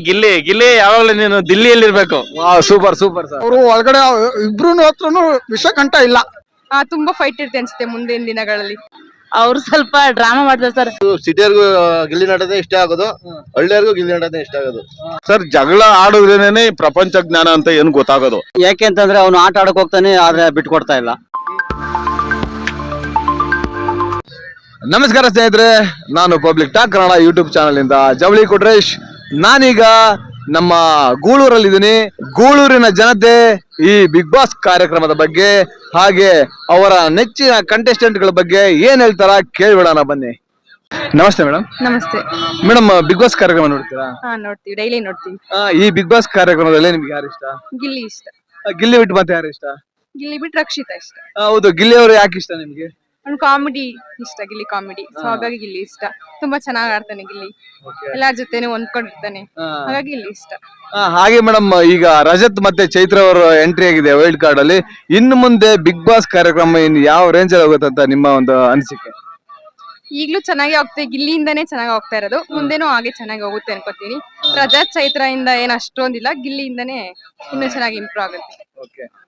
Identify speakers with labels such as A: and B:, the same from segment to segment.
A: ಗಿಲ್ಲಿ ಗಿಲ್ಲಿ ಯಾವಾಗ್ಲೂ ನೀನು ದಿಲ್ಲಿಯಲ್ಲಿ ಇರ್ಬೇಕು.
B: Super super sir. ಅವರು ಒಳಗಡೆ ಇಬ್ರು ಹತ್ರನು ವಿಷಕಂಠ ಇಲ್ಲ.
C: ತುಂಬಾ ಫೈಟ್ ಇರುತ್ತೆ ಅನ್ಸುತ್ತೆ ಮುಂದಿನ ದಿನಗಳಲ್ಲಿ. ಅವ್ರು ಸ್ವಲ್ಪ ಡ್ರಾಮಾ ಮಾಡ್ತಾರೆ ಸರ್.
D: ಸಿಟಿಯರ್ಗೂ ಗಿಲ್ಲಿ ನಟನೆ ಇಷ್ಟ ಆಗೋದು, ಹಳ್ಳಿಯರ್ಗೂ ಗಿಲ್ಲಿ ನಟನೆ ಇಷ್ಟ ಆಗೋದು.
E: ಸರ್ ಜಗಳ ಆಡೋದ್ರೇನೆ ಪ್ರಪಂಚ ಜ್ಞಾನ ಅಂತ ಏನು ಗೊತ್ತಾಗೋದು.
F: ಯಾಕೆ ಅಂತಂದ್ರೆ ಅವನು ಆಟ ಆಡಕ್ ಹೋಗ್ತಾನೆ, ಆದ್ರೆ ಬಿಟ್ಕೊಡ್ತಾ ಇಲ್ಲ.
B: ನಮಸ್ಕಾರ ಸ್ನೇಹಿತರೆ, ನಾನು public talk Kannada YouTube channel ಇಂದ ಜವಳಿ ಕೊಟ್ರೇಶ್. ನಾನೀಗ ನಮ್ಮ ಗೂಳೂರಲ್ಲಿದ್ದೀನಿ. ಗೂಳೂರಿನ ಜನತೆ ಈ ಬಿಗ್ ಬಾಸ್ ಕಾರ್ಯಕ್ರಮದ ಬಗ್ಗೆ ಹಾಗೆ ಅವರ ನೆಚ್ಚಿನ ಕಂಟೆಸ್ಟೆಂಟ್ ಗಳ ಬಗ್ಗೆ ಏನ್ ಹೇಳ್ತಾರ ಕೇಳ್ಬಿಡೋಣ ಬನ್ನಿ. ನಮಸ್ತೆ ಮೇಡಮ್.
C: ನಮಸ್ತೆ
B: ಮೇಡಮ್, ಬಿಗ್ ಬಾಸ್ ಕಾರ್ಯಕ್ರಮ ನೋಡ್ತೀರಾ?
C: ನೋಡ್ತೀವಿ, ಡೈಲಿ ನೋಡ್ತೀವಿ.
B: ಈ ಬಿಗ್ ಬಾಸ್ ಕಾರ್ಯಕ್ರಮದಲ್ಲಿ ನಿಮ್ಗೆ ಯಾರು ಇಷ್ಟ?
C: ಗಿಲ್ಲಿ ಇಷ್ಟ.
B: ಗಿಲ್ಲಿ ಬಿಟ್ಟು ಮತ್ತೆ ಯಾರು ಇಷ್ಟ?
C: ಗಿಲ್ಲಿ ಬಿಟ್ಟು ರಕ್ಷಿತಾ ಇಷ್ಟ.
B: ಹೌದು, ಗಿಲ್ಲಿ ಅವರು ಯಾಕೆ ಇಷ್ಟ ನಿಮ್ಗೆ?
C: ಅವ್ನು ಕಾಮಿಡಿ ಇಷ್ಟ, ಗಿಲ್ಲಿ ಕಾಮಿಡಿ. ಸೊ ಹಾಗಾಗಿ ಗಿಲ್ಲಿ ಇಷ್ಟ. ತುಂಬಾ ಚೆನ್ನಾಗ್ ಆಡ್ತಾನೆ ಗಿಲ್ಲಿ, ಎಲ್ಲಾರ ಜೊತೆನೂ ಹೊಂದ್ಕೊಂಡಿರ್ತಾನೆ, ಹಾಗಾಗಿ ಗಿಲ್ಲಿ ಇಷ್ಟ.
B: ಹಾಗೆ ಮೇಡಮ್, ಈಗ ರಜತ್ ಮತ್ತೆ ಚೈತ್ರ ಅವರು ಎಂಟ್ರಿ ಆಗಿದೆ ವೈಲ್ಡ್ ಕಾರ್ಡ್ ಅಲ್ಲಿ. ಇನ್ನು ಮುಂದೆ ಬಿಗ್ ಬಾಸ್ ಕಾರ್ಯಕ್ರಮ ಇನ್ನು ಯಾವ ರೇಂಜ್ ಅಲ್ಲಿ ಹೋಗುತ್ತೆ ಅಂತ ನಿಮ್ಮ ಒಂದು ಅನಿಸಿಕೆ?
C: ಈಗ್ಲೂ ಚೆನ್ನಾಗಿ ಹೋಗ್ತದೆ, ಗಿಲ್ಲಿಯಿಂದಾನೇ ಚೆನ್ನಾಗಿ ಹೋಗ್ತಾ ಇರೋದು. ಮುಂದೆನೂ ಹಾಗೆ ಚೆನ್ನಾಗಿ ಹೋಗುತ್ತೆ ಅನ್ಕೋತೀನಿ. ರಜತ್ ಚೈತ್ರ ಇಂದ ಏನ್ ಅಷ್ಟೊಂದಿಲ್ಲ, ಗಿಲ್ಲಿಯಿಂದಾನೇ ಇನ್ನೂ ಚೆನ್ನಾಗಿ ಇಂಪ್ರೂವ್ ಆಗುತ್ತೆ.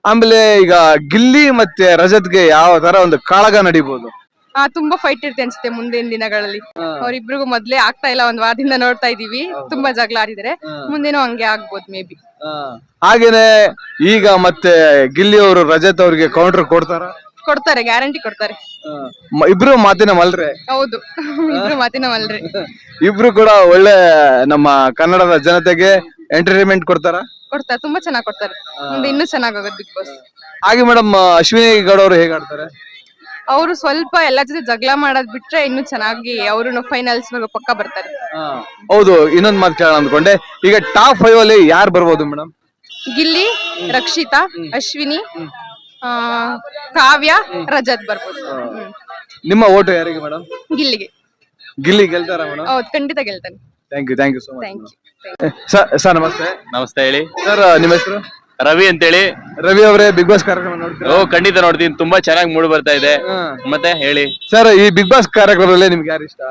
B: ಆಮೇಲೆ ಈಗ ಗಿಲ್ಲಿ ಮತ್ತೆ ರಜತ್ಗೆ ಯಾವ ತರ ಒಂದು ಕಾಳಗ ನಡೀಬಹುದು?
C: ತುಂಬಾ ಫೈಟ್ ಇರುತ್ತೆ ಅನ್ಸುತ್ತೆ ಮುಂದಿನ ದಿನಗಳಲ್ಲಿ. ಅವ್ರಿಬ್ರಿಗೂ ಮೊದ್ಲೇ ಆಗ್ತಾ ಇಲ್ಲ, ಒಂದ್ ವಾರದಿಂದ ನೋಡ್ತಾ ಇದೀವಿ. ತುಂಬಾ ಜಗಳ ಆಡಿದ್ರೆ ಮುಂದೇನೋ ಹಂಗೆ ಆಗ್ಬೋದು ಮೇ ಬಿ.
B: ಹಾಗೇನೆ ಈಗ ಮತ್ತೆ ಗಿಲ್ಲಿ ಅವರು ರಜತ್ ಅವ್ರಿಗೆ ಕೌಂಟರ್
C: ಕೊಡ್ತಾರೆ, ಗ್ಯಾರಂಟಿ ಕೊಡ್ತಾರೆ.
B: ಇಬ್ರು ಮಾತಿನ ಮಲ್ರೆ.
C: ಹೌದು, ಇಬ್ರು ಮಾತಿನ ಮಲ್ರಿ.
B: ಇಬ್ರು ಕೂಡ ಒಳ್ಳೆ ನಮ್ಮ ಕನ್ನಡದ ಜನತೆಗೆ ಎಂಟರ್ಟೈನ್ಮೆಂಟ್ ಕೊಡ್ತಾರೆ,
C: ತುಂಬಾ ಚೆನ್ನಾಗಿ ಕೊಡ್ತಾರೆ. ಮುಂದೆ ಇನ್ನೂ ಚೆನ್ನಾಗೋಗುತ್ತೆ ಬಿಗ್ ಬಾಸ್.
B: ಹಾಗೆ ಮೇಡಮ್, ಅಶ್ವಿನಿ ಗೌಡ ಅವರು ಹೇಗೆ ಆಡ್ತಾರೆ?
C: ಅವರು ಸ್ವಲ್ಪ ಎಲ್ಲಾ ಜೊತೆ ಜಗಳ ಮಾಡೋದ್ ಬಿಟ್ರೆ ಇನ್ನೂ ಚೆನ್ನಾಗಿ ಅವರು ಫೈನಲ್ಸ್ ಪಕ್ಕ ಬರ್ತಾರೆ.
B: ಹೌದು, ಇನ್ನೊಂದ್ ಮಾತು ಕೇಳೋಣ ಅಂದ್ಕೊಂಡೆ. ಈಗ ಟಾಪ್ 5 ಅಲ್ಲಿ ಯಾರು ಬರ್ಬೋದು ಮೇಡಮ್?
C: ಗಿಲ್ಲಿ, ರಕ್ಷಿತಾ, ಅಶ್ವಿನಿ, ಕಾವ್ಯ, ರಜತ್ ಬರ್ಬೋದು.
B: ನಿಮ್ಮ ಓಟು ಯಾರಿಗೆ ಮೇಡಮ್?
C: ಗಿಲ್ಲಿಗೆ.
B: ಗಿಲ್ಲಿ ಗೆಲ್ತಾರ ಮೇಡಮ್?
C: ಹೌದು, ಖಂಡಿತ ಗೆಲ್ತಾನೆ.
B: Thank you so much.
C: Thank you.
B: Sir ನಮಸ್ತೆ.
A: ನಮಸ್ತೆ, ಹೇಳಿ
B: ಸರ್. ನಿಮ್ಮ ಹೆಸರು?
A: ರವಿ ಅಂತೇಳಿ.
B: ರವಿ ಅವರೇ, ಬಿಗ್ ಬಾಸ್ ಕಾರ್ಯಕ್ರಮ ನೋಡ್ತೀರಾ?
A: ಖಂಡಿತ ನೋಡ್ತೀನಿ, ತುಂಬಾ ಚೆನ್ನಾಗಿ ಮೂಡ್ ಬರ್ತಾ ಇದೆ. ಮತ್ತೆ ಹೇಳಿ
B: ಸರ್, ಈ ಬಿಗ್ ಬಾಸ್ ಕಾರ್ಯಕ್ರಮದಲ್ಲಿ ನಿಮ್ಗೆ ಯಾರು ಇಷ್ಟ?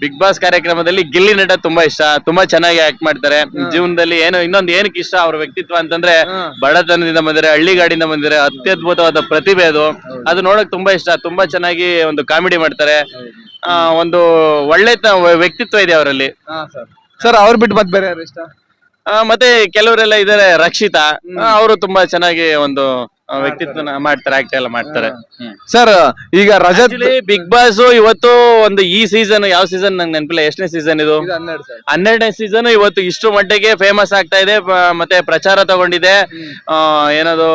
A: ಬಿಗ್ ಬಾಸ್ ಕಾರ್ಯಕ್ರಮದಲ್ಲಿ ಗಿಲ್ಲಿ ನಟ ತುಂಬಾ ಇಷ್ಟ. ತುಂಬಾ ಚೆನ್ನಾಗಿ ಆಕ್ಟ್ ಮಾಡ್ತಾರೆ. ಜೀವನದಲ್ಲಿ ಏನು ಇನ್ನೊಂದು ಏನಕ್ಕೆ ಇಷ್ಟ ಅವ್ರ ವ್ಯಕ್ತಿತ್ವ ಅಂತಂದ್ರೆ, ಬಡತನದಿಂದ ಬಂದಿರೆ, ಹಳ್ಳಿಗಾಡಿಂದ ಬಂದಿರೆ, ಅತ್ಯದ್ಭುತವಾದ ಪ್ರತಿಭೆ ಅದು ನೋಡಕ್ ತುಂಬಾ ಇಷ್ಟ. ತುಂಬಾ ಚೆನ್ನಾಗಿ ಒಂದು ಕಾಮಿಡಿ ಮಾಡ್ತಾರೆ. ಒಂದು ಒಳ್ಳೆ ವ್ಯಕ್ತಿತ್ವ ಇದೆ ಅವರಲ್ಲಿ.
B: ಸರ್, ಅವ್ರು ಬಿಟ್ಟು ಮತ್ತೆ ಬೇರೆ ಯಾರು ಇಷ್ಟ?
A: ಮತ್ತೆ ಕೆಲವರೆಲ್ಲ ಇದಾರೆ, ರಕ್ಷಿತಾ, ಅವರು ತುಂಬಾ ಚೆನ್ನಾಗಿ ಒಂದು ವ್ಯಕ್ತಿತ್ವ ಮಾಡ್ತಾರೆ, ಆಕ್ಟ್ ಎಲ್ಲ ಮಾಡ್ತಾರೆ.
B: ಸರ್, ಈಗ ರಜತ್
A: ಬಿಗ್ ಬಾಸ್ ಇವತ್ತು ಒಂದು ಈ ಸೀಸನ್, ಯಾವ ಸೀಸನ್ ನಂಗೆ ನೆನಪಿಲ್ಲ, ಎಷ್ಟನೇ ಸೀಸನ್ ಇದು? 12ನೇ ಸೀಸನ್. ಇವತ್ತು ಇಷ್ಟು ಮಟ್ಟಿಗೆ ಫೇಮಸ್ ಆಗ್ತಾ ಇದೆ, ಮತ್ತೆ ಪ್ರಚಾರ ತಗೊಂಡಿದೆ. ಏನದು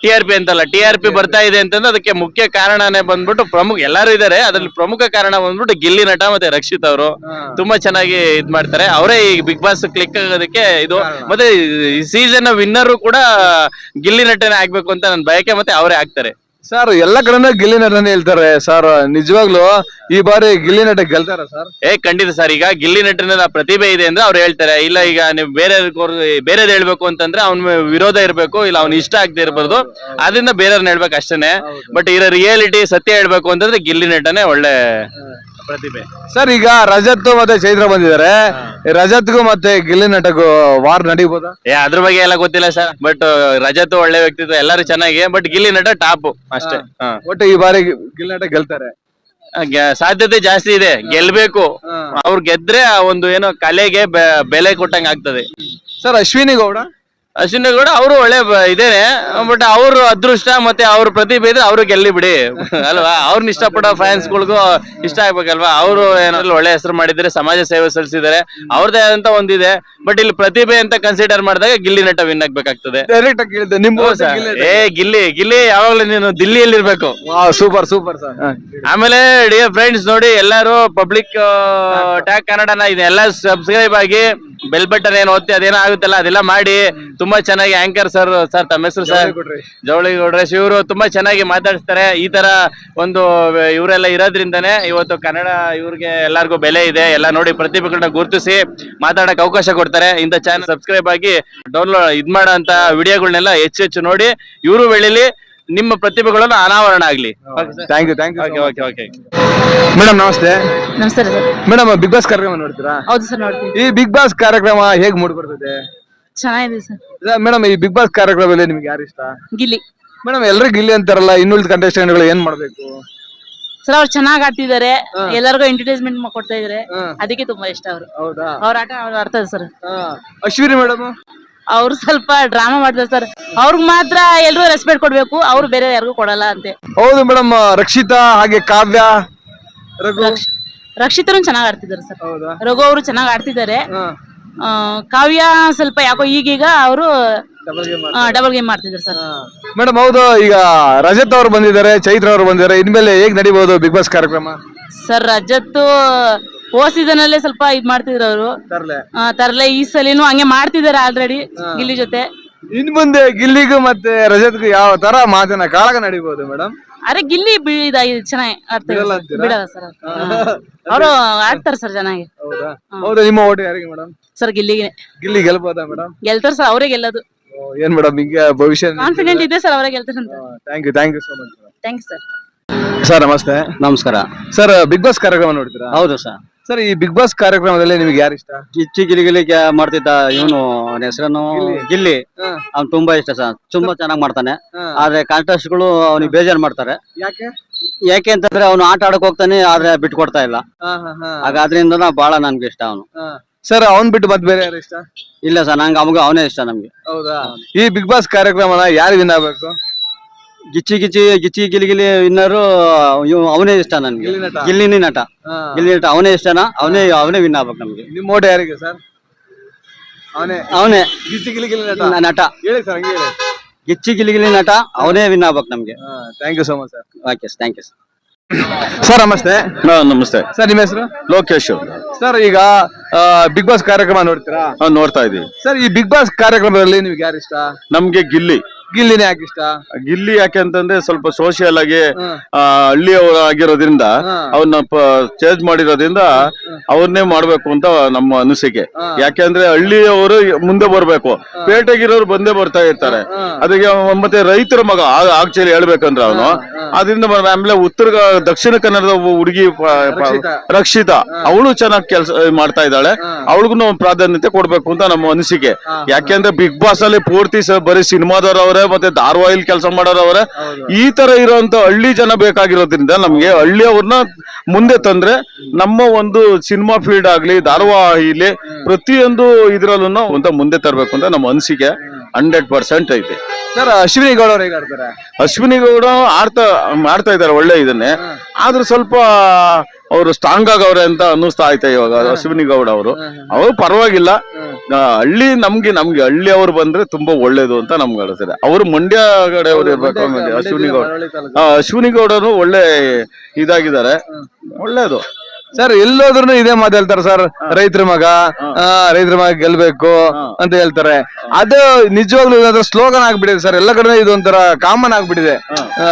A: TRP ಅಂತಲ್ಲ, TRP ಬರ್ತಾ ಇದೆ ಅಂತಂದ್ರೆ ಅದಕ್ಕೆ ಮುಖ್ಯ ಕಾರಣನೇ ಬಂದ್ಬಿಟ್ಟು ಎಲ್ಲಾರು ಇದಾರೆ, ಅದ್ರಲ್ಲಿ ಪ್ರಮುಖ ಕಾರಣ ಬಂದ್ಬಿಟ್ಟು ಗಿಲ್ಲಿ ನಟ ಮತ್ತೆ ರಕ್ಷಿತ್ ಅವರು ತುಂಬಾ ಚೆನ್ನಾಗಿ ಇದ್ ಮಾಡ್ತಾರೆ. ಅವರೇ ಈ ಬಿಗ್ ಬಾಸ್ ಕ್ಲಿಕ್ ಆಗೋದಕ್ಕೆ ಇದು. ಮತ್ತೆ ಈ ಸೀಸನ್ ವಿನ್ನರ್ ಕೂಡ ಗಿಲ್ಲಿ ನಟನೆ ಆಗ್ಬೇಕು ಅಂತ ನನ್ ಬಯಕೆ, ಮತ್ತೆ ಅವರೇ ಆಗ್ತಾರೆ.
B: ಸರ್, ಎಲ್ಲ ಕಡೆನೂ ಗಿಲ್ಲಿ ನಟನೆ ಹೇಳ್ತಾರೆ ಸರ್. ನಿಜವಾಗ್ಲೂ ಈ ಬಾರಿ ಗಿಲ್ಲಿ ನಟ ಗೆಲ್ತಾರ ಸರ್?
A: ಖಂಡಿತ ಸರ್. ಈಗ ಗಿಲ್ಲಿ ನಟನ ಪ್ರತಿಭೆ ಇದೆ ಅಂದ್ರೆ ಅವ್ರು ಹೇಳ್ತಾರೆ. ಇಲ್ಲ, ಈಗ ನೀವು ಬೇರೆದ್ ಹೇಳ್ಬೇಕು ಅಂತಂದ್ರೆ ಅವ್ನ ವಿರೋಧ ಇರ್ಬೇಕು, ಇಲ್ಲ ಅವ್ನ ಇಷ್ಟ ಆಗದೆ ಇರ್ಬಾರ್ದು, ಅದರಿಂದ ಬೇರೆಯವ್ರನ್ನ ಹೇಳ್ಬೇಕು ಅಷ್ಟೇನೆ. ಬಟ್ ಇರೋ ರಿಯಾಲಿಟಿ ಸತ್ಯ ಹೇಳ್ಬೇಕು ಅಂತಂದ್ರೆ ಗಿಲ್ಲಿ ನಟನೆ ಒಳ್ಳೆ ಪ್ರತಿಭೆ
B: ಸರ್. ಈಗ ರಜತ್ ಮತ್ತೆ ಚೈತ್ರ ಬಂದಿದ್ದಾರೆ. ರಜತ್ಗೂ ಮತ್ತೆ ಗಿಲ್ಲಿ ನಟಗೂ ವಾರ್ ನಡೀಬೋದಾ?
A: ಅದ್ರ ಬಗ್ಗೆ ಎಲ್ಲ ಗೊತ್ತಿಲ್ಲ ಸರ್. ಬಟ್ ರಜತ್ ಒಳ್ಳೆ ವ್ಯಕ್ತಿತ್ವ, ಎಲ್ಲರೂ ಚೆನ್ನಾಗಿ. ಬಟ್ ಗಿಲ್ಲಿ ನಟ ಟಾಪ್ ಅಷ್ಟೇ.
B: ಒಟ್ಟು ಈ ಬಾರಿ ಗಿಲ್ಲಿ ನಟ ಗೆಲ್ತಾರೆ?
A: ಸಾಧ್ಯತೆ ಜಾಸ್ತಿ ಇದೆ, ಗೆಲ್ಬೇಕು. ಅವ್ರು ಗೆದ್ರೆ ಒಂದು ಏನೋ ಕಲೆಗೆ ಬೆಲೆ ಕೊಟ್ಟಂಗ ಆಗ್ತದೆ.
B: ಸರ್, ಅಶ್ವಿನಿ ಗೌಡ
A: ಅವರು ಒಳ್ಳೆ ಇದೇನೆ. ಬಟ್ ಅವ್ರ ಅದೃಷ್ಟ ಮತ್ತೆ ಅವ್ರ ಪ್ರತಿಭೆ ಇದ್ರೆ ಅವ್ರು ಗೆಲ್ಲಿ ಬಿಡಿ ಅಲ್ವಾ. ಅವ್ರನ್ನ ಇಷ್ಟಪಡೋ ಫ್ಯಾನ್ಸ್ಗಳಿಗೂ ಇಷ್ಟ ಆಗ್ಬೇಕಲ್ವಾ. ಅವರು ಏನಾದ್ರು ಒಳ್ಳೆ ಹೆಸರು ಮಾಡಿದ್ರೆ, ಸಮಾಜ ಸೇವೆ ಸಲ್ಲಿಸಿದ್ದಾರೆ, ಅವ್ರದೇ ಆದಂತ ಒಂದಿದೆ. ಬಟ್ ಇಲ್ಲಿ ಪ್ರತಿಭೆ ಅಂತ ಕನ್ಸಿಡರ್ ಮಾಡಿದಾಗ ಗಿಲ್ಲಿ ನಟ ವಿನ್ ಆಗ್ಬೇಕಾಗ್ತದೆ.
B: ಡೈರೆಕ್ಟ್ ಆಗಿ ಕೇಳಿದ್ದೆ,
A: ಗಿಲ್ಲಿ ಯಾವಾಗ್ಲೂ ನೀನು ದಿಲ್ಲಿಯಲ್ಲಿ ಇರ್ಬೇಕು.
B: Super super sir.
A: ಆಮೇಲೆ ಡಿಯರ್ ಫ್ರೆಂಡ್ಸ್, ನೋಡಿ ಎಲ್ಲಾರು ಪಬ್ಲಿಕ್ ಟ್ಯಾಗ್ ಕನ್ನಡನ ಇದೆಲ್ಲ ಸಬ್ಸ್ಕ್ರೈಬ್ ಆಗಿ, ಬೆಲ್ ಬಟನ್ ಏನ್ ಓದ್ತಿ ಅದೇನೋ ಆಗುತ್ತಲ್ಲ ಅದೆಲ್ಲ ಮಾಡಿ. ತುಂಬಾ ಚೆನ್ನಾಗಿ ಆಂಕರ್ ಸರ್ ತಮ್ಮ ಹೆಸರು ಸರ್? ಜವಳಿ ಕೊಟ್ರೇಶ್. ಇವರು ತುಂಬಾ ಚೆನ್ನಾಗಿ ಮಾತಾಡ್ತಾರೆ. ಈ ತರ ಒಂದು ಇವರೆಲ್ಲ ಇರೋದ್ರಿಂದಾನೇ ಇವತ್ತು ಕನ್ನಡ ಇವ್ರಿಗೆ ಎಲ್ಲಾರ್ಗು ಬೆಲೆ ಇದೆ. ಎಲ್ಲ ನೋಡಿ ಪ್ರತಿಭೆಗಳನ್ನ ಗುರುತಿಸಿ ಮಾತಾಡಕ್ ಅವಕಾಶ ಕೊಡ್ತಾರೆ. ಇಂಥ ಚಾನಲ್ ಸಬ್ಸ್ಕ್ರೈಬ್ ಆಗಿ ಡೌನ್ಲೋಡ್ ಮಾಡೋ ಅಂತ ವಿಡಿಯೋಗಳನ್ನೆಲ್ಲ ಹೆಚ್ಚು ನೋಡಿ ಇವರು ಬೆಳಿಲಿ. ನಿಮ್ಮ ಪ್ರತಿಭೆಗಳನ್ನು ಅನಾವರಣ ಆಗ್ಲಿ.
B: Thank you
A: okay okay.
B: Madam ನಮಸ್ತೆ.
G: ನಮಸ್ತೆ ಸರ್.
B: ಮೇಡಮ್ ಬಿಗ್ ಬಾಸ್ ಕಾರ್ಯಕ್ರಮ ನೋಡ್ತೀರಾ?
G: ಹೌದು ಸರ್, ನೋಡ್ತೀವಿ.
B: ಈ ಬಿಗ್ ಬಾಸ್ ಕಾರ್ಯಕ್ರಮ ಹೇಗ್ ಮೂಡ್ ಬರ್ತದೆ
G: ಚೆನ್ನಾಗಿದೆ ಸರ್.
B: ಮೇಡಮ್? ಈ ಬಿಗ್ ಬಾಸ್ ಕಾರ್ಯಕ್ರಮದಲ್ಲಿ ನಿಮ್ಗೆ ಯಾರು ಇಷ್ಟ?
G: ಗಿಲ್ಲಿ
B: ಮೇಡಮ್ ಎಲ್ಲರೂ ಗಿಲ್ಲಿ ಅಂತಾರಲ್ಲ, ಇನ್ನುಳಿದ ಕಂಟೆಸ್ಟೆಂಟ್ಗಳು ಏನ್ ಮಾಡ್ಬೇಕು
G: ಸರ್? ಅವ್ರು ಚೆನ್ನಾಗಿ ಆಡ್ತಿದ್ದಾರೆ, ಎಲ್ಲರಿಗೂ ಎಂಟರ್ಟೈನ್ಮೆಂಟ್ ಕೊಡ್ತಾ ಇದಾರೆ, ಅದಕ್ಕೆ ತುಂಬಾ ಇಷ್ಟ ಅವರು.
B: ಹೌದಾ?
G: ಅವ್ರ ಆಟ ಅವ್ರು ಆಡ್ತಾರೆ ಸರ್.
B: ಅಶ್ವಿನಿ ಮೇಡಮ್
G: ಅವ್ರು ಸ್ವಲ್ಪ ಡ್ರಾಮಾ ಮಾಡ್ತಾರೆ ಸರ್. ಅವ್ರಿಗೆ ಮಾತ್ರ ಎಲ್ರು ರೆಸ್ಪೆಕ್ಟ್ ಕೊಡ್ಬೇಕು, ಅವ್ರು ಬೇರೆ ಯಾರಿಗೂ ಕೊಡಲ್ಲ ಅಂತೆ.
B: ಹೌದು ಮೇಡಮ್. ರಕ್ಷಿತಾ ಹಾಗೆ ಕಾವ್ಯ, ರಘು.
G: ರಕ್ಷಿತರು ಚೆನ್ನಾಗಿ ಆಡ್ತಿದ್ದಾರೆ ಸರ್.
B: ಹೌದಾ?
G: ರಘು ಅವರು ಚೆನ್ನಾಗಿ ಆಡ್ತಿದ್ದಾರೆ. ಕಾವ್ಯ ಸ್ವಲ್ಪ ಯಾಕೋ ಈಗೀಗ ಅವರು ಡಬಲ್ ಗೇಮ್ ಮಾಡ್ತಿದ್ದಾರೆ ಸರ್.
B: ಮೇಡಮ್ ಹೌದು, ಈಗ ರಜತ್ ಅವ್ರು ಬಂದಿದ್ದಾರೆ, ಚೈತ್ರ ಅವ್ರು ಬಂದಿದ್ದಾರೆ, ಇನ್ಮೇಲೆ ಹೇಗ್ ನಡಿಬಹುದು ಬಿಗ್ ಬಾಸ್ ಕಾರ್ಯಕ್ರಮ?
G: ಸರ್ ರಜತ್ ಓ ಸೀಸನ್ ಅಲ್ಲೇ ಸ್ವಲ್ಪ ಇದ್ ಮಾಡ್ತಿದ್ರು ಅವರು, ತರ್ಲೆ. ಈ ಸಲಿನೂ ಹಂಗೆ ಮಾಡ್ತಿದಾರೆ ಆಲ್ರೆಡಿ ಗಿಲ್ಲಿ ಜೊತೆ.
B: ಇನ್ ಮುಂದೆ ಗಿಲ್ಲಿಗೂ ಮತ್ತೆ ರಜತ್ಗೂ ಯಾವ ತರ ಮಾತಿನ ಕಾಳಗ ನಡಿಬಹುದು ಮೇಡಮ್?
G: ಅರೆ ಗಿಲ್ಲಿ ಚೆನ್ನಾಗಿ ಆಡ್ತಾರೆ, ಬಿಡಲ್ಲ ಸರ್. ಅವರು ಆಡ್ತಾರೆ ಸರ್ ಚೆನ್ನಾಗಿ.
B: ಹೌದಾ? ನಿಮ್ಮ ಓಟ್ ಯಾರಿಗೆ ಮೇಡಮ್?
G: ಸರ್ ಗಿಲ್ಲಿಗೆ.
B: ಗಿಲ್ಲಿ ಗೆಲ್ಬೋದಾ ಮೇಡಮ್?
G: ಗೆಲ್ತಾರ ಸರ್, ಅವರೇ ಗೆಲ್ಲೋದು.
B: ಏನ್ ಮೇಡಮ್ ಹಿಂಗೆ ಭವಿಷ್ಯ?
G: ಕಾನ್ಫಿಡೆಂಟ್ ಇದೆ ಸರ್, ಅವರೇ ಗೆಲ್ತಾರೆ ಅಂತ.
B: Thank you so much.
G: Thank you sir.
B: Sir ನಮಸ್ತೆ.
F: ನಮಸ್ಕಾರ
B: ಸರ್ ಬಿಗ್ ಬಾಸ್ ಕಾರ್ಯಕ್ರಮ ನೋಡ್ತೀರಾ?
F: ಹೌದು ಸರ್.
B: ಸರ್ ಈ ಬಿಗ್ ಬಾಸ್ ಕಾರ್ಯಕ್ರಮದಲ್ಲಿ ನಿಮ್ಗೆ ಯಾರು ಇಷ್ಟ?
F: ಗಿಚ್ಚಿ ಗಿಲಿಗಿಲಿ ಮಾಡ್ತಿದ್ದ ಇವನು, ಅವನ ಹೆಸರನ್ನು ಗಿಲ್ಲಿ. ಅವ್ನು ತುಂಬಾ ಇಷ್ಟ ಸರ್, ತುಂಬಾ ಚೆನ್ನಾಗಿ ಮಾಡ್ತಾನೆ. ಆದ್ರೆ ಕಾಂಟೆಸ್ಟ್ಗಳು ಅವ್ನಿಗೆ ಬೇಜಾರ್ ಮಾಡ್ತಾರೆ. ಯಾಕೆ ಅಂತಂದ್ರೆ ಅವನು ಆಟ ಆಡಕ್ ಹೋಗ್ತಾನೆ, ಆದ್ರೆ ಬಿಟ್ಕೊಡ್ತಾ ಇಲ್ಲ. ಆಗ ಅದ್ರಿಂದ ಬಹಳ ನನ್ಗೆ ಇಷ್ಟ ಅವನು.
B: ಸರ್ ಅವ್ನ್ ಬಿಟ್ಟು ಮತ್ತೆ ಬೇರೆ ಯಾರು ಇಷ್ಟ?
F: ಇಲ್ಲ ಸರ್, ನಂಗೆ ಅವಾಗ ಅವನೇ ಇಷ್ಟ ನಮ್ಗೆ.
B: ಹೌದಾ? ಈ ಬಿಗ್ ಬಾಸ್ ಕಾರ್ಯಕ್ರಮನ ಯಾರು ವಿನ್ ಆಗ್ಬೇಕು?
F: ಗಿಚ್ಚಿ ಗಿಲಿಗಿಲಿ ವಿನ್ನರು ಅವನೇ ಇಷ್ಟ ನನ್ಗೆ. ಗಿಲ್ಲಿನಿ ನಟ, ಗಿಲ್ಲಿ ನಟ ಅವನೇ ಇಷ್ಟನಾ, ಅವನೇ ವಿನ್ ಆಗ್ಬೇಕು ನಮ್ಗೆ.
B: ನಿಮ್ಮ ಓಟ್ ಯಾರಿಗೆ ಸರ್?
F: ಅವನೇ
B: ಗಿಚ್ಚಿ ಗಿಲಿ
F: ನಟ.
B: ಹೇಳಿ ಸರ್, ಹಂಗೆ ಹೇಳಿ.
F: ಗಿಚ್ಚಿ ಗಿಲಿಗಿಲಿ ನಟ ಅವನೇ ವಿನ್ ಆಗ್ಬೇಕು ನಮ್ಗೆ.
B: Thank you so much sir.
F: Okay, thank you sir.
B: Sir ನಮಸ್ತೆ.
E: ನಮಸ್ತೆ
B: ಸರ್ ನಿಮ್ಮ ಹೆಸರು?
E: ಲೋಕೇಶ್.
B: ಸರ್ ಈಗ ಬಿಗ್ ಬಾಸ್ ಕಾರ್ಯಕ್ರಮ ನೋಡ್ತೀರಾ?
E: ನೋಡ್ತಾ ಇದೀವಿ
B: ಸರ್ ಈ ಬಿಗ್ ಬಾಸ್ ಕಾರ್ಯಕ್ರಮದಲ್ಲಿ ನಿಮ್ಗೆ ಯಾರು ಇಷ್ಟ?
E: ನಮ್ಗೆ ಗಿಲ್ಲಿ.
B: ಗಿಲ್ಲಿನೇ ಯಾಕೆ ಇಷ್ಟ?
E: ಗಿಲ್ಲಿ ಯಾಕೆ ಅಂತಂದ್ರೆ ಸ್ವಲ್ಪ ಸೋಷಿಯಲ್ ಆಗಿ ಹಳ್ಳಿಯವರು ಆಗಿರೋದ್ರಿಂದ ಅವನ್ನ ಚೇಂಜ್ ಮಾಡಿರೋದ್ರಿಂದ ಅವ್ರನ್ನೇ ಮಾಡ್ಬೇಕು ಅಂತ ನಮ್ಮ ಅನಿಸಿಕೆ. ಯಾಕೆಂದ್ರೆ ಹಳ್ಳಿಯವರು ಮುಂದೆ ಬರ್ಬೇಕು, ಪೇಟೆಗಿರೋರು ಬಂದೇ ಬರ್ತಾ ಇರ್ತಾರೆ. ಅದಕ್ಕೆ ಮತ್ತೆ ರೈತರ ಮಗ ಆಕ್ಚುಲಿ ಹೇಳ್ಬೇಕಂದ್ರೆ ಅವನು. ಅದರಿಂದ ಆಮೇಲೆ ದಕ್ಷಿಣ ಕನ್ನಡದ ಹುಡುಗಿ ರಕ್ಷಿತಾ, ಅವಳು ಚೆನ್ನಾಗಿ ಕೆಲಸ ಮಾಡ್ತಾ ಇದ್ದಾಳೆ. ಅವಳಿಗೂ ಪ್ರಾಧಾನ್ಯತೆ ಕೊಡ್ಬೇಕು ಅಂತ ನಮ್ಮ ಅನಿಸಿಕೆ. ಯಾಕೆಂದ್ರೆ ಬಿಗ್ ಬಾಸ್ ಅಲ್ಲಿ ಪೂರ್ತಿ ಬರೀ ಸಿನಿಮಾದವ್ರವ್ರೆ ಮತ್ತೆ ಧಾರವಾಹಿಲ್ ಕೆಲಸ ಮಾಡೋರವ್ರೆ. ಈ ತರ ಇರುವಂತ ಹಳ್ಳಿ ಜನ ಬೇಕಾಗಿರೋದ್ರಿಂದ ನಮ್ಗೆ ಹಳ್ಳಿಯವ್ರನ್ನ ಮುಂದೆ ತಂದ್ರೆ ನಮ್ಮ ಒಂದು ಸಿನಿಮಾ ಫೀಲ್ಡ್ ಆಗ್ಲಿ, ಧಾರಾವಾಹಿಲಿ ಪ್ರತಿಯೊಂದು ಇದ್ರಲ್ಲೂ ಅಂತ ಮುಂದೆ ತರಬೇಕು ಅಂತ ನಮ್ಮ ಅನಿಸಿಕೆ 100% ಐತೆ.
B: ಸರ್ ಅಶ್ವಿನಿ ಗೌಡ ಅವ್ರು ಹೇಗೆ ಆಡ್ತಾರೆ?
E: ಅಶ್ವಿನಿ ಗೌಡ ಮಾಡ್ತಾ ಇದಾರೆ ಒಳ್ಳೆ ಇದನ್ನೇ. ಆದ್ರೂ ಸ್ವಲ್ಪ ಅವರು ಸ್ಟ್ರಾಂಗ್ ಆಗವ್ರೆ ಅಂತ ಅನ್ನಿಸ್ತಾ ಐತೆ ಇವಾಗ ಅಶ್ವಿನಿ ಗೌಡ ಅವರು ಪರವಾಗಿಲ್ಲ. ಹಳ್ಳಿ ನಮ್ಗೆ ಹಳ್ಳಿ ಅವ್ರು ಬಂದ್ರೆ ತುಂಬಾ ಒಳ್ಳೇದು ಅಂತ ನಮ್ಗೆ ಅನಿಸ್ತದೆ. ಅವರು ಮಂಡ್ಯ ಕಡೆ ಅವ್ರು ಇರ್ಬೇಕು. ಅಶ್ವಿನಿ ಗೌಡರು ಒಳ್ಳೆ ಇದಾಗಿದ್ದಾರೆ, ಒಳ್ಳೇದು.
B: ಸರ್ ಎಲ್ಲೋದ್ರು ಇದೇ ಮಾತು ಹೇಳ್ತಾರೆ ಸರ್, ರೈತರ ಮಗ ಗೆಲ್ಬೇಕು ಅಂತ ಹೇಳ್ತಾರೆ. ಅದು ನಿಜವಾಗ್ಲೂ ಸ್ಲೋಗನ್ ಆಗ್ಬಿಟ್ಟಿದೆ ಸರ್, ಎಲ್ಲ ಕಡೆ ಇದೊಂಥರ ಕಾಮನ್ ಆಗ್ಬಿಟ್ಟಿದೆ,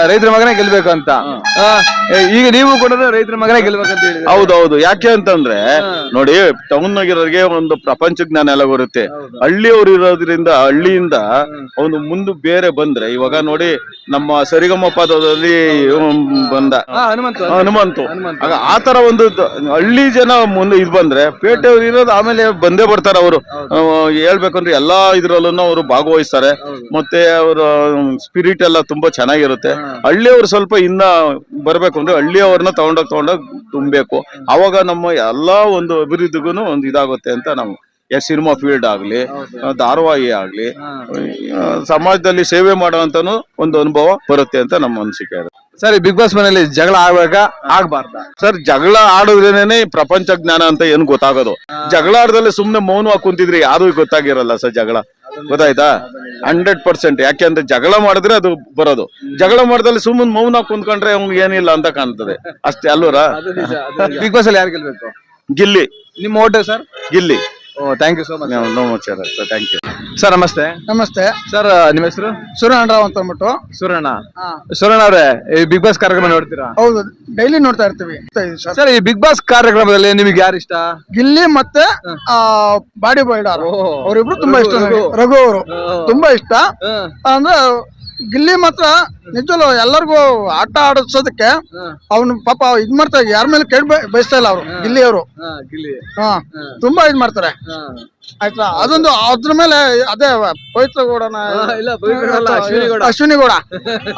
B: ರೈತರ ಮಗನೇ ಗೆಲ್ಬೇಕು ಅಂತ. ಈಗ ನೀವು ಕೂಡ ರೈತರ ಮಗನೇ ಗೆಲ್ಬೇಕಂತ ಹೇಳಿ.
E: ಹೌದೌದು. ಯಾಕೆ ಅಂತಂದ್ರೆ ನೋಡಿ, ಟೌನ್ ಆಗಿರೋರಿಗೆ ಒಂದು ಪ್ರಪಂಚ ಜ್ಞಾನ ಎಲ್ಲ ಬರುತ್ತೆ. ಹಳ್ಳಿಯವರು ಇರೋದ್ರಿಂದ ಹಳ್ಳಿಯಿಂದ ಅವನು ಮುಂದೆ ಬೇರೆ ಬಂದ್ರೆ, ಇವಾಗ ನೋಡಿ ನಮ್ಮ ಸರಿಗಮಪದಲ್ಲಿ ಬಂದ ಹನುಮಂತು, ಆಗ ಆತರ ಒಂದು ಹಳ್ಳಿ ಜನ ಮುಂದೆ ಇದ್ ಬಂದ್ರೆ ಪೇಟೆಯವ್ರು ಇರೋದು ಆಮೇಲೆ ಬಂದೇ ಬರ್ತಾರೆ. ಅವರು ಹೇಳ್ಬೇಕಂದ್ರೆ ಎಲ್ಲಾ ಇದ್ರಲ್ಲೂ ಅವರು ಭಾಗವಹಿಸ್ತಾರೆ. ಮತ್ತೆ ಅವರ ಸ್ಪಿರಿಟ್ ಎಲ್ಲ ತುಂಬಾ ಚೆನ್ನಾಗಿರುತ್ತೆ. ಹಳ್ಳಿಯವ್ರು ಸ್ವಲ್ಪ ಇನ್ನ ಬರ್ಬೇಕು ಅಂದ್ರೆ ಹಳ್ಳಿಯವ್ರನ್ನ ತಗೊಂಡೋಗ್ ತುಂಬಬೇಕು. ಅವಾಗ ನಮ್ಮ ಎಲ್ಲಾ ಒಂದು ಅಭಿವೃದ್ಧಿಗೂ ಒಂದು ಇದಾಗುತ್ತೆ ಅಂತ ನಾವು ಸಿನಿಮಾ ಫೀಲ್ಡ್ ಆಗ್ಲಿ, ಧಾರಾವಾಹಿ ಆಗ್ಲಿ, ಸಮಾಜದಲ್ಲಿ ಸೇವೆ ಮಾಡುವಂತನು ಒಂದು ಅನುಭವ ಬರುತ್ತೆ ಅಂತ ನಮ್ಮ ಅನಿಸಿಕೆ.
B: ಸರ್ ಈ ಬಿಗ್ ಬಾಸ್ ಮನೆಯಲ್ಲಿ ಜಗಳ ಆಗ್ಬೇಕಾ ಆಗ್ಬಾರ್ದ?
E: ಸರ್ ಜಗಳ ಆಡೋದ್ರೇನೆ ಪ್ರಪಂಚ ಜ್ಞಾನ ಅಂತ ಏನ್ ಗೊತ್ತಾಗೋದು. ಜಗಳ ಆಡದಲ್ಲಿ ಸುಮ್ನೆ ಮೌನವಾಗಿ ಕುಂತಿದ್ರೆ ಯಾರು ಗೊತ್ತಾಗಿರಲ್ಲ ಸರ್. ಜಗಳ ಗೊತ್ತಾಯ್ತಾ? 100%. ಯಾಕೆಂದ್ರೆ ಜಗಳ ಮಾಡಿದ್ರೆ ಅದು ಬರೋದು. ಜಗಳ ಮಾಡ್ದಲ್ಲಿ ಸುಮ್ಮನೆ ಮೌನ ಕುಂತ್ಕೊಂಡ್ರೆ ಅವ್ನಿಗೆ ಏನಿಲ್ಲ ಅಂತ ಕಾಣ್ತದೆ ಅಷ್ಟೇ ಅಲ್ವರ?
B: ಬಿಗ್ ಬಾಸ್ ಅಲ್ಲಿ ಯಾರು ಗೆಲ್ಬೇಕು?
E: ಗಿಲ್ಲಿ.
B: ನಿಮ್ಮ vote sir?
E: Gilli.
B: Thank you so much.
E: Thank you
B: sir. ನಮಸ್ತೆ.
H: ನಮಸ್ತೆ
B: ಸರ್ ನಿಮ್ಮ ಹೆಸರು?
H: ಸುರಣ್ಣ ಅಂತ ಅಂದ್ಬಿಟ್ಟು.
B: ಸುರಣ್ಣ ಅವ್ರೆ, ಈ ಬಿಗ್ ಬಾಸ್ ಕಾರ್ಯಕ್ರಮ ನೋಡ್ತೀರಾ?
H: ಹೌದು, ಡೈಲಿ ನೋಡ್ತಾ ಇರ್ತೀವಿ.
B: ಸರ್ ಈ ಬಿಗ್ ಬಾಸ್ ಕಾರ್ಯಕ್ರಮದಲ್ಲಿ ನಿಮಗೆ ಯಾರು ಇಷ್ಟ?
H: ಗಿಲ್ಲಿ ಮತ್ತೆ ಬಾಡಿ ಬಿಲ್ಡರ್ ಅವರಿಬ್ರು ತುಂಬಾ ಇಷ್ಟ. ರಘು ಅವರು ತುಂಬಾ ಇಷ್ಟ. ಅಂದ್ರೆ ಗಿಲ್ಲಿ ಮಾತ್ರ ನಿಜವಲ್ಲೂ ಎಲ್ಲರಿಗೂ ಆಟ ಆಡಿಸೋದಕ್ಕೆ ಅವ್ನು ಪಾಪ ಇದ್ ಮಾಡ್ತಾರೆ, ಯಾರ ಮೇಲೆ ಕೇಳಿ ಬಯಸ್ತಾ ಇಲ್ಲ ಅವ್ರು ಗಿಲ್ಲಿ ಅವರು. ಹಾ ತುಂಬಾ ಇದ್ ಮಾಡ್ತಾರೆ ಆಯ್ತಾ. ಅದೊಂದು ಅದ್ರ ಮೇಲೆ ಅದೇ ಪವಿತ್ರ ಗೌಡನ ಅಶ್ವಿನಿ ಗೌಡ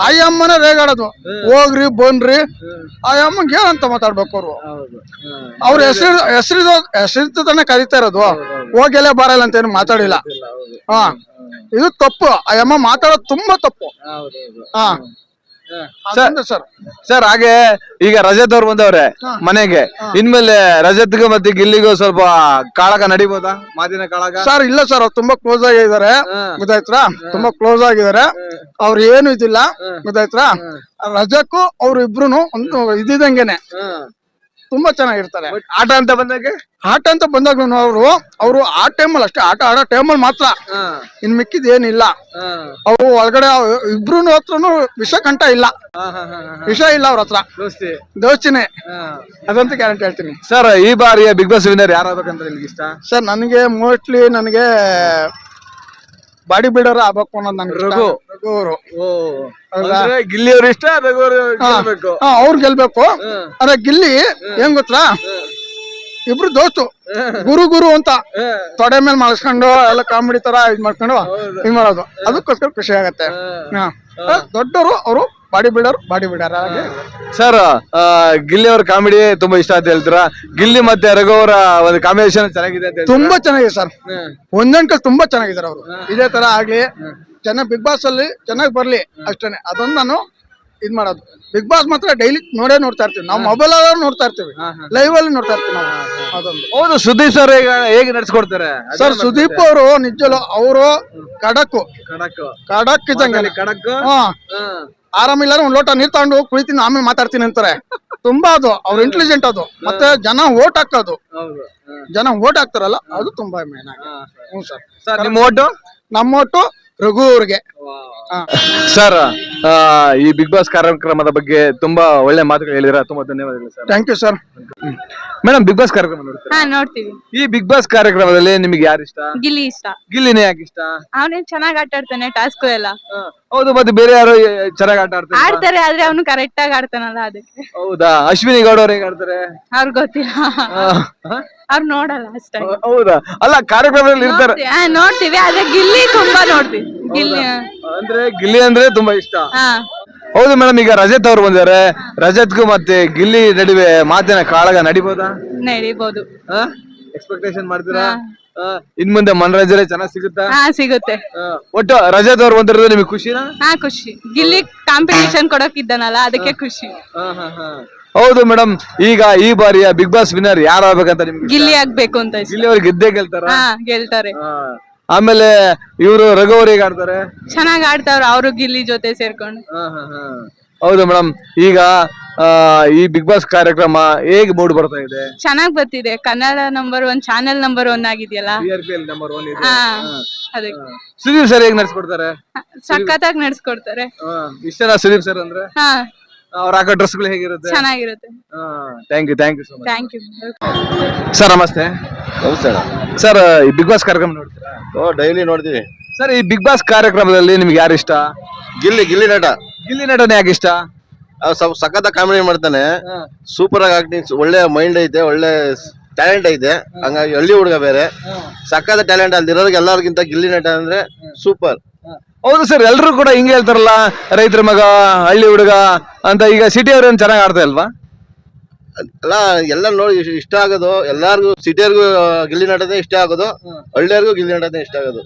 H: ಅಯ್ಯಮ್ಮನ ರೇಗಾಡೋದು, ಹೋಗ್ರಿ ಬನ್ರಿ ಅಯ್ಯಮ್ಮಂಗೆ ಏನಂತ ಮಾತಾಡ್ಬೇಕು ಅವ್ರು. ಅವ್ರ ಹೆಸರಿದ್ದಾನೆ ಕರೀತಾ ಇರೋದು, ಹೋಗೆಲ್ಲ ಬರಲ್ಲ ಅಂತ ಏನು ಮಾತಾಡಿಲ್ಲ. ಹಾ ಇದು ತಪ್ಪು, ಅಯ್ಯಮ್ಮ ಮಾತಾಡೋದು ತುಂಬಾ ತಪ್ಪು. ಹಾ ಸರ್
B: ಸರ್ ಹಾಗೆ ಈಗ ರಜತ್ ಅವ್ರು ಬಂದವ್ರೆ ಮನೆಗೆ, ಇನ್ಮೇಲೆ ರಜತ್ಗೂ ಮತ್ತೆ ಗಿಲ್ಲಿಗೂ ಸ್ವಲ್ಪ ಕಾಳಗ ನಡಿಬೋದಾ, ಮಾತಿನ ಕಾಳಗ?
H: ಸರ್ ಇಲ್ಲ ಸರ್, ಅವ್ರು ತುಂಬಾ ಕ್ಲೋಸ್ ಆಗಿದ್ದಾರೆ ಗೊತ್ತಾಯ್ತಾ, ತುಂಬಾ ಕ್ಲೋಸ್ ಆಗಿದ್ದಾರೆ. ಅವ್ರು ಏನು ಇದಿಲ್ಲ ಗೊತ್ತಾಯ್ತಾ. ರಜಕ್ಕೂ ಅವ್ರು ಇಬ್ರು ಒಂದು ಇದ್ದಂಗೆನೆ ತುಂಬಾ ಚೆನ್ನಾಗಿರ್ತಾರೆ.
B: ಆಟ ಅಂತ ಬಂದಾಗ
H: ಅವರು ಆ ಟೈಮಲ್ಲಿ ಅಷ್ಟೇ ಆಟ ಆಡೋ ಟೈಮಲ್ಲಿ ಮಾತ್ರ, ಇನ್ ಮಿಕ್ಕಿದ್ ಏನಿಲ್ಲ. ಅವ್ರು ಒಳಗಡೆ ಇಬ್ರು ಹತ್ರನು ವಿಷ ಇಲ್ಲ ಅವ್ರ ಹತ್ರ, ದೋಸ್ತಿನೇ ಅದಂತ ಗ್ಯಾರಂಟಿ ಹೇಳ್ತೀನಿ.
B: ಸರ್ ಈ ಬಾರಿಯ ಬಿಗ್ ಬಾಸ್ ವಿನ್ನರ್ ಯಾರಾಗಬೇಕಂತ ನಿಮ್ಗೆ ಇಷ್ಟ?
H: ಸರ್ ನನಗೆ ಮೋಸ್ಟ್ಲಿ ಬಾಡಿ ಬಿಲ್ಡರ್ ಆಗ್ಬೇಕು ಅನ್ನೋದು ನನ್ಗೆ ರಘು ಅವರು.
B: ಗಿಲ್ಲಿ ಅವ್ರು ಇಷ್ಟ, ರಘು ಗೆಲ್ಬೇಕು.
H: ಅವ್ರು ಗೆಲ್ಬೇಕು. ಅದೇ ಗಿಲ್ಲಿ ಹೆಂಗ್ ಗೊತ್ತಾ, ಇಬ್ರು ದೋಸ್ತು, ಗುರು ಅಂತ ತೊಡೆ ಮೇಲೆ ಮಾಡಿಸ್ಕೊಂಡು ಎಲ್ಲ ಕಾಮಿಡಿ ತರ ಇದ್ ಮಾಡ್ಕೊಂಡು ಇದ್ ಮಾಡೋದು, ಅದಕ್ಕೋಸ್ಕರ ಖುಷಿ ಆಗತ್ತೆ. ದೊಡ್ಡವರು ಅವರು ಬಾಡಿ ಬಿಲ್ಡರ್ ಹಾಗೆ.
B: ಸರ್ ಗಿಲ್ಲಿ ಅವ್ರ ಕಾಮಿಡಿ ತುಂಬಾ ಇಷ್ಟ ಅಂತ ಹೇಳ್ತೀರಾ? ಗಿಲ್ಲಿ ಮತ್ತೆ ರಘು ಅವರ ಒಂದು ಕಾಂಬಿನೇಷನ್ ಚೆನ್ನಾಗಿದೆ ಅಂತ
H: ತುಂಬಾ ಚೆನ್ನಾಗಿದೆ ಸರ್, ಒಂದೊಂದ್ಕಲ್ ತುಂಬಾ ಚೆನ್ನಾಗಿದ್ದಾರೆ ಅವರು. ಇದೇ ತರ ಆಗ್ಲಿ, ಚೆನ್ನಾಗಿ ಬಿಗ್ ಬಾಸ್ ಅಲ್ಲಿ ಚೆನ್ನಾಗಿ ಬರ್ಲಿ ಅಷ್ಟೇನೆ. ಅದೊಂದು ನಾನು ಇದ್ ಮಾಡೋದು. ಬಿಗ್ ಬಾಸ್ ಮಾತ್ರ ಡೈಲಿ ನೋಡ್ತಾ ಇರ್ತೀವಿ ನಾವು, ಮೊಬೈಲ್ ನೋಡ್ತಾ ಇರ್ತೀವಿ, ಲೈವ್ ಅಲ್ಲಿ ನೋಡ್ತಾ ಇರ್ತೀವಿ ನಾವು. ಅದೊಂದು.
B: ಹೌದು, ಸುದೀಪ್ ಸರ್ ಈಗ ಹೇಗೆ ನಡ್ಸ್ಕೊಡ್ತಾರೆ
H: ಸರ್? ಸುದೀಪ್ ಅವರು ನಿಜಲು ಅವರು ಕಡಕ್ ಇದ್ದಂಗೆ. ಹಾ ಆರಾಮಿಲ್ಲ ಒಂದ್ ಲೋಟ ನೀರ್ ತಗೊಂಡು ಕುಳಿತೀನಿ ಆಮೇಲೆ ಮಾತಾಡ್ತೀನಿ ಅಂತಾರೆ. ತುಂಬಾ ಅದು ಅವ್ರ ಇಂಟೆಲಿಜೆಂಟ್ ಅದು. ಮತ್ತೆ ಜನ ಓಟ್ ಹಾಕ್ತಾರಲ್ಲ, ಅದು ತುಂಬಾ ಮೇನ್ ಆಗಿ. ಹ್ಞೂ ಸರ್.
B: ನಿಮ್ಮ ಓಟು?
H: ನಮ್ಮ ಓಟು ರಘು ಅವ್ರಿಗೆ.
B: ಸರ್ ಈ ಬಿಗ್ ಬಾಸ್ ಕಾರ್ಯಕ್ರಮದ ಬಗ್ಗೆ ತುಂಬಾ ಒಳ್ಳೆ ಮಾತುಗಳು ಹೇಳಿದ್ರ, ತುಂಬಾ ಧನ್ಯವಾದಗಳು sir.
H: Thank you sir.
B: Madam Bigg Boss ಕಾರ್ಯಕ್ರಮ ನೋಡ್ತೀರಾ?
G: ನೋಡ್ತೀವಿ.
B: ಈ ಬಿಗ್ ಬಾಸ್ ಕಾರ್ಯಕ್ರಮದಲ್ಲಿ ನಿಮ್ಗೆ ಯಾರು ಇಷ್ಟ?
G: ಗಿಲ್ಲಿ ಇಷ್ಟ.
B: ಗಿಲ್ಲಿನೇ ಯಾಕೆ ಇಷ್ಟ?
G: ಅವನೇ ಚೆನ್ನಾಗ್ ಆಟ ಆಡ್ತಾನೆ, ಟಾಸ್ಕ್ ಎಲ್ಲ.
B: ಹೌದು, ಮತ್ತೆ ಬೇರೆ ಯಾರು ಚೆನ್ನಾಗಿ ಆಟ
G: ಆಡ್ತಾರೆ, ಆದ್ರೆ ಅವನು ಕರೆಕ್ಟ್ ಆಗಿ ಆಡ್ತಾನಲ್ಲ ಅದಕ್ಕೆ.
B: ಹೌದಾ? ಅಶ್ವಿನಿ ಗೌಡ ಅವ್ರು ಹೇಗೆ ಆಡ್ತಾರೆ?
G: ಅವ್ರಿಗೆ ಗೊತ್ತಿಲ್ಲ, ಅವ್ರು ನೋಡಲ್ಲ ಅಷ್ಟೇ.
B: ಹೌದಾ? ಅಲ್ಲ, ಕಾರ್ಯಕ್ರಮದಲ್ಲಿ ಇರ್ತಾರೆ.
G: ನೋಡ್ತೀವಿ, ಆದ್ರೆ ಗಿಲ್ಲಿ ತುಂಬಾ ನೋಡ್ತೀವಿ. ಗಿಲ್ಲಿ
B: ಗಿಲ್ಲಿ ಅಂದ್ರೆ ತುಂಬಾ ಇಷ್ಟ. ಹೌದು ಮೇಡಮ್, ಈಗ ರಜತ್ ಅವ್ರು ಬಂದಿದ್ದಾರೆ. ರಜತ್ಗೂ ಮತ್ತೆ ಗಿಲ್ಲಿ ನಡುವೆ ಮಾತಿನ ಕಾಳಗ ನಡಿಬೋದಾ?
G: ನಡಿಬಹುದು.
B: ಎಕ್ಸ್ಪೆಕ್ಟೇಷನ್ ಮಾಡ್ತೀರಾ? ಇನ್ ಮುಂದೆ ಮನರಂಜನೆ ಚೆನ್ನಾಗಿ ಸಿಗುತ್ತಾ?
G: ಸಿಗುತ್ತೆ.
B: ಒಟ್ಟು ರಜತ್ ಅವ್ರು ಬಂದಿರೋದು ನಿಮಗೆ ಖುಷಿನಾ?
G: ಖುಷಿ. ಗಿಲ್ಲಿ ಕಾಂಪಿಟೇಷನ್ ಕೊಡೋಕಿದ್ದಾನಲ್ಲ, ಅದಕ್ಕೆ ಖುಷಿ.
B: ಹೌದು ಮೇಡಮ್, ಈಗ ಈ ಬಾರಿಯ ಬಿಗ್ ಬಾಸ್ ವಿನ್ನರ್ ಯಾರಾಗಬೇಕಂತ ನಿಮ್ಗೆ?
G: ಗಿಲ್ಲಿ ಆಗ್ಬೇಕು ಅಂತ.
B: ಗಿಲ್ಲಿ ಅವ್ರು ಗೆದ್ದೇ ಗೆಲ್ತಾರ?
G: ಗೆಲ್ತಾರೆ.
B: ಆಮೇಲೆ ಇವರು ರಘು ಅವ್ರು ಹೇಗೆ ಆಡ್ತಾರೆ?
G: ಚೆನ್ನಾಗ್ ಆಡ್ತಾವ್ರ ಅವರು ಗಿಲ್ಲಿ ಜೊತೆ ಸೇರ್ಕೊಂಡು.
B: ಹೌದು ಮೇಡಮ್, ಈಗ ಈ ಬಿಗ್ ಬಾಸ್ ಕಾರ್ಯಕ್ರಮ ಹೇಗೆ ಮೂಡ್ ಬರ್ತಾ ಇದೆ?
G: ಚೆನ್ನಾಗ್ ಬರ್ತಿದೆ. ಕನ್ನಡ ನಂಬರ್ 1 ಚಾನೆಲ್ ನಂಬರ್ 1 ಆಗಿದೆಯಲ್ಲ,
B: ನಂಬರ್ 1 ಇದೆ.
G: ಅದಕ್ಕೆ
B: ಸುದೀಪ್ ಸರ್ ಹೇಗೆ ನಡ್ಸ್ಕೊಡ್ತಾರೆ?
G: ಸಖತ್ತಾಗಿ ನಡ್ಸ್ಕೊಡ್ತಾರೆ.
B: ಇಷ್ಟನಾ ಸುದೀಪ್ ಸರ್ ಅಂದ್ರೆ? ಅವ್ರ ಹಾಕೋ ಡ್ರೆಸ್ಗಳು ಹೇಗಿರುತ್ತೆ?
G: ಚೆನ್ನಾಗಿರುತ್ತೆ.
B: Thank you so much.
G: Thank you
B: sir. ನಮಸ್ತೆ.
D: ನಮಸ್ಕಾರ
B: ಸರ್, ಈ ಬಿಗ್ ಬಾಸ್ ಕಾರ್ಯಕ್ರಮ ನೋಡ್ತೀರಾ?
D: ಡೈಲಿ ನೋಡ್ತೀವಿ.
B: ಸರ್, ಈ ಬಿಗ್ ಬಾಸ್ ಕಾರ್ಯಕ್ರಮದಲ್ಲಿ ನಿಮ್ಗೆ ಯಾರು ಇಷ್ಟ?
D: ಗಿಲ್ಲಿ ನಟ.
B: ಗಿಲ್ಲಿ ನಟನೆ ಯಾಕೆ ಇಷ್ಟ?
D: ಸಖತ್ ಕಾಮಿಡಿ ಮಾಡ್ತಾನೆ, ಸೂಪರ್ ಆಗಿ ಆಕ್ಟಿಂಗ್, ಒಳ್ಳೆ ಮೈಂಡ್ ಐತೆ, ಒಳ್ಳೆ ಟ್ಯಾಲೆಂಟ್ ಐತೆ. ಹಂಗಾಗಿ ಹಳ್ಳಿ ಹುಡುಗ ಬೇರೆ, ಸಖತ್ ಟ್ಯಾಲೆಂಟ್. ಅಲ್ಲಿರೋರಿಗೆ ಎಲ್ಲರಿಗಿಂತ ಗಿಲ್ಲಿ ನಟ ಅಂದ್ರೆ ಸೂಪರ್.
B: ಹೌದು ಸರ್, ಎಲ್ರು ಕೂಡ ಹಿಂಗೆ ಹೇಳ್ತಾರಲ್ಲ, ರೈತರ ಮಗ, ಹಳ್ಳಿ ಹುಡುಗ ಅಂತ. ಈಗ ಸಿಟಿ ಅವ್ರೇನು ಚೆನ್ನಾಗಿ ಆಡ್ತಾ ಇಲ್ವಾ?
D: ಎಲ್ಲ ನೋಡಿ ಇಷ್ಟ ಆಗೋದು ಎಲ್ಲಾರ್ಗು. ಸಿಟಿಯರ್ಗು ಗಿಲ್ಲಿ ನಟನೆ ಇಷ್ಟ ಆಗೋದು, ಹಳ್ಳಿಯರ್ಗು ಗಿಲ್ಲಿ ನಟನೆ ಇಷ್ಟ ಆಗೋದು.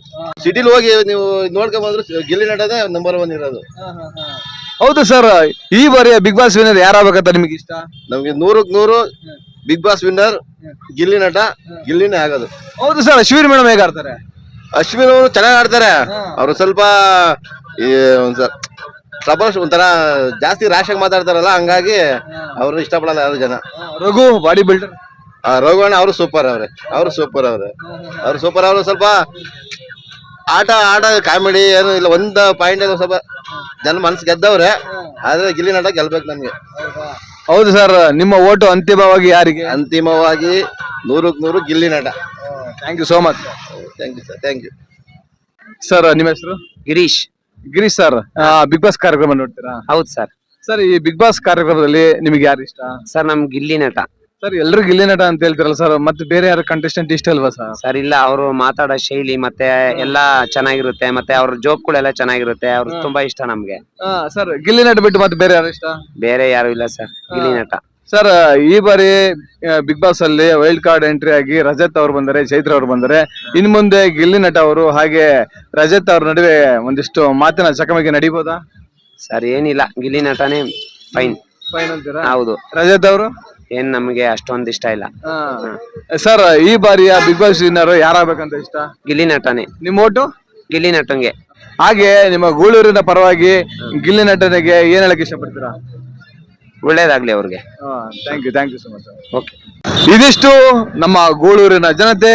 D: ಸಿಟಿಲಿ ಹೋಗಿ ನೀವು ನೋಡ್ಕೊಂಡ್ ಬಂದ್ರು ಗಿಲ್ಲಿ ನಟನೆ ನಂಬರ್ 1 ಇರೋದು.
B: ಹೌದು ಸರ್, ಈ ಬಾರಿಯ ಬಿಗ್ ಬಾಸ್ ವಿನ್ನರ್ ಯಾರಾಗಬೇಕಂತ ನಿಮ್ಗೆ ಇಷ್ಟ?
D: ನಮ್ಗೆ 100ಕ್ಕೆ 100 ಬಿಗ್ ಬಾಸ್ ವಿನ್ನರ್ ಗಿಲ್ಲಿ ನಟ, ಗಿಲ್ಲಿನೇ ಆಗೋದು.
B: ಹೌದು ಸರ್, ಅಶ್ವಿನಿ ಮೇಡಮ್ ಹೇಗೆ ಆಡ್ತಾರೆ?
D: ಅಶ್ವಿನ್ ಅವರು ಚೆನ್ನಾಗಿ ಆಡ್ತಾರೆ. ಅವರು ಸ್ವಲ್ಪ ಒಂಥರ ಜಾಸ್ತಿ ರ್ಯಾಶ್ ಆಗಿ ಮಾತಾಡ್ತಾರಲ್ಲ, ಹಂಗಾಗಿ ಅವ್ರು ಇಷ್ಟಪಡಲ್ಲ ಯಾರು ಜನ.
B: Raghu body builder.
D: ರಘುವಣ್ಣ ಅವರು ಸೂಪರ್ ಅವರು ಸ್ವಲ್ಪ ಆಟ ಕಾಮಿಡಿ ಏನು ಇಲ್ಲ, ಒಂದು ಪಾಯಿಂಟ್ ಸ್ವಲ್ಪ ಜನ ಮನ್ಸು ಗೆದ್ದವ್ರೆ. ಆದ್ರೆ ಗಿಲ್ಲಿ ನಟ ಗೆಲ್ಬೇಕು ನಮ್ಗೆ.
B: ಹೌದು ಸರ್, ನಿಮ್ಮ ಓಟು ಅಂತಿಮವಾಗಿ ಯಾರಿಗೆ?
D: ಅಂತಿಮವಾಗಿ 100ಕ್ಕೆ 100 ಗಿಲ್ಲಿ ನಟ.
B: Thank you so much.
D: Thank you sir. Thank you
B: sir. ನಿಮ್ಮ ಹೆಸರು?
I: Girish.
B: Girish sir Bigg Boss ಕಾರ್ಯಕ್ರಮ ನೋಡ್ತೀರಾ?
I: ಹೌದು ಸರ್.
B: ಸರ್ ಈ ಬಿಗ್ ಬಾಸ್ ಕಾರ್ಯಕ್ರಮದಲ್ಲಿ ನಿಮ್ಗೆ ಯಾರು ಇಷ್ಟ?
I: ಸರ್ ನಮ್ ಗಿಲ್ಲಿ ನಟ
B: ಸರ್ ಎಲ್ರು ಗಿಲ್ಲಿ ನಟ ಅಂತ ಹೇಳ್ತಿರಲ್ಲ ಸರ್, ಮತ್ತೆ ಬೇರೆ ಯಾರು ಕಂಟೆಸ್ಟೆಂಟ್ ಇಷ್ಟ ಅಲ್ವಾ ಸರ್?
I: ಸರ್ ಇಲ್ಲ, ಅವರು ಮಾತಾಡೋ ಶೈಲಿ ಮತ್ತೆ ಎಲ್ಲಾ ಚೆನ್ನಾಗಿರುತ್ತೆ, ಮತ್ತೆ ಅವ್ರ ಜೋಕ್ಗಳೆಲ್ಲ ಚೆನ್ನಾಗಿರುತ್ತೆ, ಅವ್ರು ತುಂಬಾ ಇಷ್ಟ ನಮ್ಗೆ.
B: ಸರ್ ಗಿಲ್ಲಿ ನಟ ಬಿಟ್ಟು ಮತ್ತೆ ಬೇರೆ ಯಾರು ಇಷ್ಟ?
I: ಬೇರೆ ಯಾರು ಇಲ್ಲ ಸರ್, ಗಿಲ್ಲಿ ನಟ.
B: ಸರ್ ಈ ಬಾರಿ ಬಿಗ್ ಬಾಸ್ ಅಲ್ಲಿ ವೈಲ್ಡ್ ಕಾರ್ಡ್ ಎಂಟ್ರಿ ಆಗಿ ರಜತ್ ಅವ್ರು ಬಂದರೆ, ಚೈತ್ರ ಅವ್ರು ಬಂದರೆ, ಇನ್ ಮುಂದೆ ಗಿಲ್ಲಿ ನಟ ಅವರು ಹಾಗೆ ರಜತ್ ಅವ್ರ ನಡುವೆ ಒಂದಿಷ್ಟು ಮಾತಿನ ಚಕಮಕಿ ನಡೀಬೋದಾ?
I: ಸರ್ ಏನಿಲ್ಲ, ಗಿಲ್ಲಿ ನಟನೇ ಫೈನ್.
B: ಫೈನ್ ಅಂತೀರಾ?
I: ಹೌದು.
B: ರಜತ್ ಅವರು
I: ಏನ್ ನಮ್ಗೆ ಅಷ್ಟೊಂದ್ ಇಷ್ಟ ಇಲ್ಲ.
B: ಸರ್ ಈ ಬಾರಿಯ ಬಿಗ್ ಬಾಸ್ ವಿನ್ನರ್ ಯಾರಾಗಬೇಕಂತ ಇಷ್ಟ?
I: ಗಿಲ್ಲಿ ನಟನೇ.
B: ನಿಮ್ಮ ಓಟು
I: ಗಿಲ್ಲಿ ನಟಂಗೆ.
B: ಹಾಗೆ ನಿಮ್ಮ ಗೂಳೂರಿನ ಪರವಾಗಿ ಗಿಲ್ಲಿ ನಟನಿಗೆ ಏನ್ ಹೇಳಕ್ ಇಷ್ಟಪಡ್ತೀರಾ?
I: ಒಳ್ಳೇದಾಗ್ಲಿ ಅವ್ರಿಗೆ.
B: Thank you so much.
I: Okay.
B: ಇದಿಷ್ಟು ನಮ್ಮ ಗೂಳೂರಿನ ಜನತೆ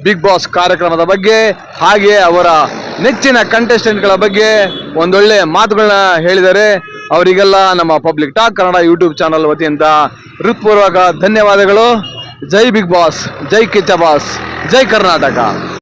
B: ಬಿಗ್ ಬಾಸ್ ಕಾರ್ಯಕ್ರಮದ ಬಗ್ಗೆ, ಹಾಗೆ ಅವರ ನೆಚ್ಚಿನ ಕಂಟೆಸ್ಟೆಂಟ್ಗಳ ಬಗ್ಗೆ ಒಂದೊಳ್ಳೆ ಮಾತುಗಳನ್ನ ಹೇಳಿದರೆ. ಅವರಿಗೆಲ್ಲ ನಮ್ಮ public talk Kannada YouTube channel ವತಿಯಿಂದ ಹೃತ್ಪೂರ್ವಕ ಧನ್ಯವಾದಗಳು. ಜೈ ಬಿಗ್ ಬಾಸ್, ಜೈ ಕಿಚ್ಚ ಬಾಸ್, ಜೈ ಕರ್ನಾಟಕ.